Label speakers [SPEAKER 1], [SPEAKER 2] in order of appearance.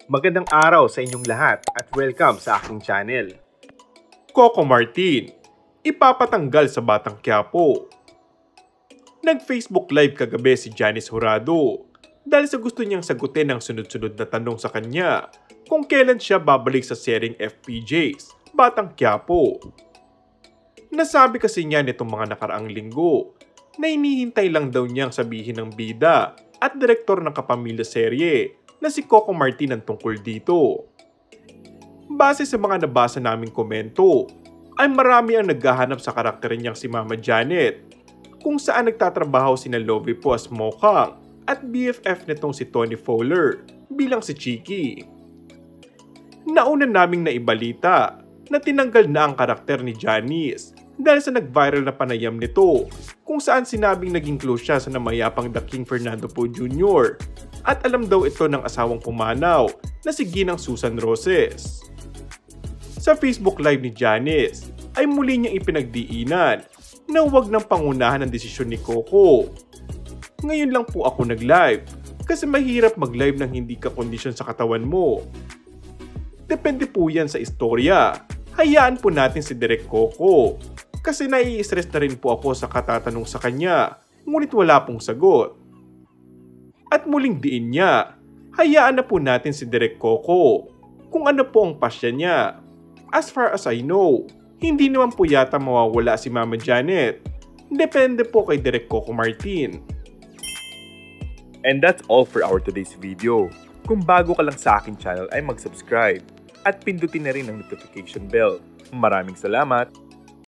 [SPEAKER 1] Magandang araw sa inyong lahat at welcome sa aking channel. Coco Martin, ipapatanggal sa Batang Quiapo. Nag-Facebook Live kagabi si Janice Jurado dahil sa gusto niyang sagutin ang sunod-sunod na tanong sa kanya kung kailan siya babalik sa seryeng FPJs, Batang Quiapo. Nasabi kasi niya nitong mga nakaraang linggo na hinihintay lang daw niyang sabihin ng bida at direktor ng kapamilya serye na si Coco Martin ang tungkol dito. Base sa mga nabasa naming komento, ay marami ang naghahanap sa karakter niyang si Mama Janet, kung saan nagtatrabaho sina Lovie Poe as Mokang at BFF nitong si Tony Fowler bilang si Chiki. Nauna naming naibalita na tinanggal na ang karakter ni Janice dahil sa nag-viral na panayam nito kung saan sinabing naging close siya sa namayapang The King Fernando Poe Jr. at alam daw ito ng asawang pumanaw na si Ginang Susan Roses. Sa Facebook Live ni Janice ay muli niyang ipinagdiinan na huwag nang pangunahan ang desisyon ni Coco. Ngayon lang po ako nag-live kasi mahirap mag-live nang hindi ka kondisyon sa katawan mo. Depende po yan sa istorya. Hayaan po natin si Direk Coco kasi nai-stress na rin po ako sa katatanong sa kanya ngunit wala pong sagot. At muling diin niya, hayaan na po natin si Direk Coco kung ano po ang pasya niya. As far as I know, hindi naman po yata mawawala si Mama Janet. Depende po kay Direk Coco Martin.
[SPEAKER 2] And that's all for our today's video. Kung bago ka lang sa aking channel ay mag-subscribe at pindutin na rin ang notification bell. Maraming salamat!